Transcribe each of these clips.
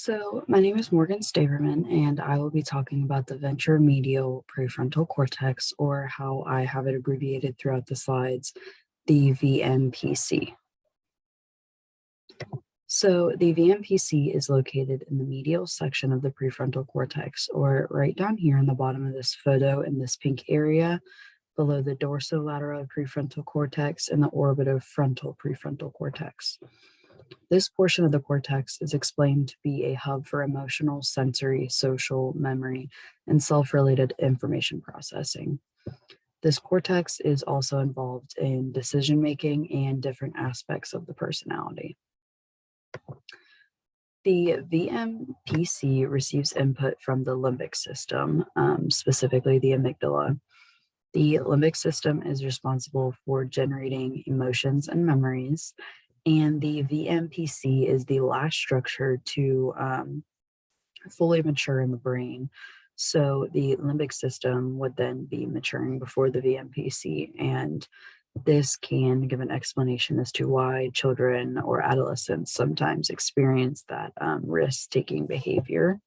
So, my name is Morgan Staverman, and I will be talking about the ventromedial prefrontal cortex, or how I have it abbreviated throughout the slides, the VMPC. So, the VMPC is located in the medial section of the prefrontal cortex, or right down here in the bottom of this photo in this pink area, below the dorsolateral prefrontal cortex and the orbitofrontal prefrontal cortex. This portion of the cortex is explained to be a hub for emotional, sensory, social, memory, and self related information processing. This cortex is also involved in decision making and different aspects of the personality. The VMPC receives input from the limbic system, specifically the amygdala. The limbic system is responsible for generating emotions and memories, and the VMPC is the last structure to fully mature in the brain. So the limbic system would then be maturing before the VMPC, and this can give an explanation as to why children or adolescents sometimes experience that risk-taking behavior.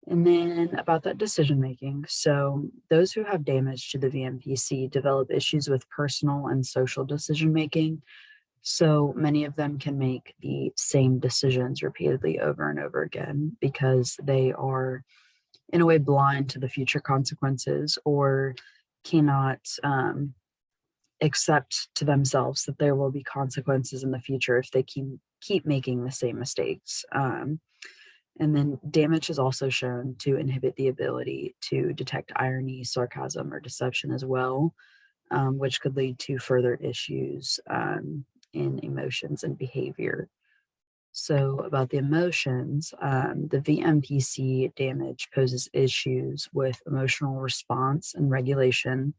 And then about that decision making. So, those who have damage to the VMPC develop issues with personal and social decision making. So, many of them can make the same decisions repeatedly over and over again because they are, in a way, blind to the future consequences, or cannot accept to themselves that there will be consequences in the future if they keep making the same mistakes. And then damage is also shown to inhibit the ability to detect irony, sarcasm, or deception as well, which could lead to further issues in emotions and behavior. So, about the emotions, the VMPC damage poses issues with emotional response and regulation.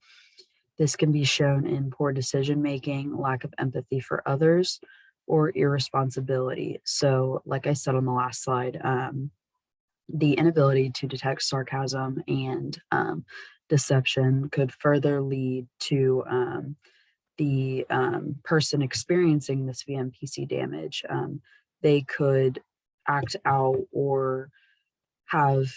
This can be shown in poor decision making, lack of empathy for others, or irresponsibility. So, like I said on the last slide, the inability to detect sarcasm and deception could further lead to the person experiencing this VMPC damage. They could act out or have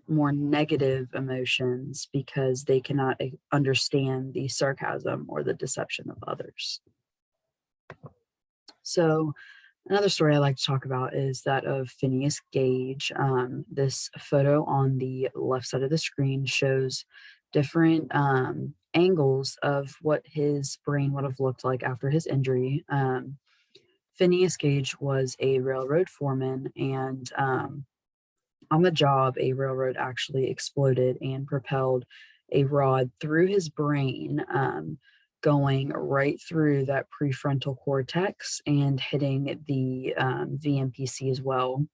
more negative emotions because they cannot understand the sarcasm or the deception of others. So, another story I like to talk about is that of Phineas Gage. This photo on the left side of the screen shows different angles of what his brain would have looked like after his injury. Phineas Gage was a railroad foreman, and on the job, a railroad actually exploded and propelled a rod through his brain, going right through that prefrontal cortex and hitting the VMPC as well.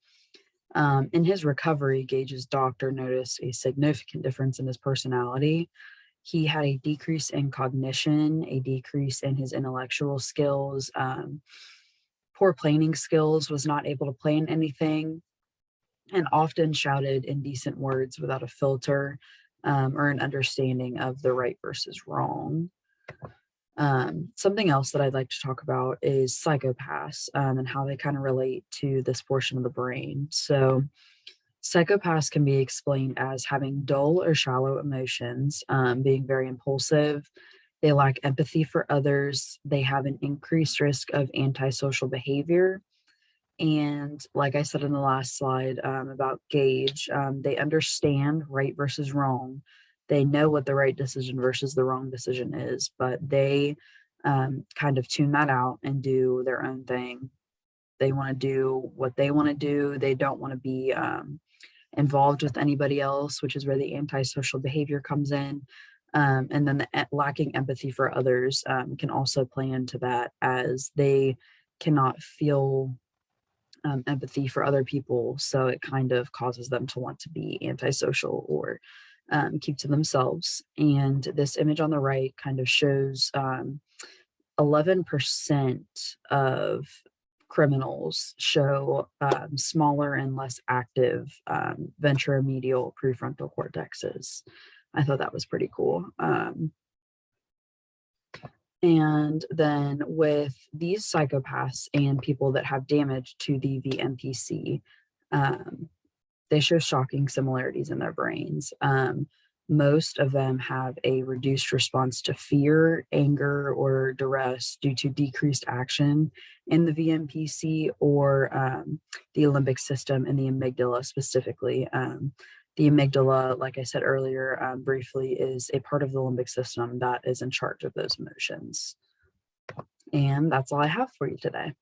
In his recovery, Gage's doctor noticed a significant difference in his personality. He had a decrease in cognition, a decrease in his intellectual skills, poor planning skills, was not able to plan anything, and often shouted indecent words without a filter or an understanding of the right versus wrong. Something else that I'd like to talk about is psychopaths and how they kind of relate to this portion of the brain. So, psychopaths can be explained as having dull or shallow emotions, being very impulsive. They lack empathy for others. They have an increased risk of antisocial behavior. And like I said in the last slide about Gage, they understand right versus wrong. They know what the right decision versus the wrong decision is, but they kind of tune that out and do their own thing. They want to do what they want to do. They don't want to be involved with anybody else, which is where the antisocial behavior comes in. And then the lacking empathy for others can also play into that, as they cannot feel empathy for other people. So it kind of causes them to want to be antisocial or keep to themselves. And this image on the right kind of shows 11% of criminals show smaller and less active ventromedial prefrontal cortexes. I thought that was pretty cool. And then with these psychopaths and people that have damage to the VMPC, um, they show shocking similarities in their brains. Most of them have a reduced response to fear, anger, or duress due to decreased action in the VMPC or the limbic system and the amygdala specifically. The amygdala, like I said earlier briefly, is a part of the limbic system that is in charge of those emotions. And that's all I have for you today.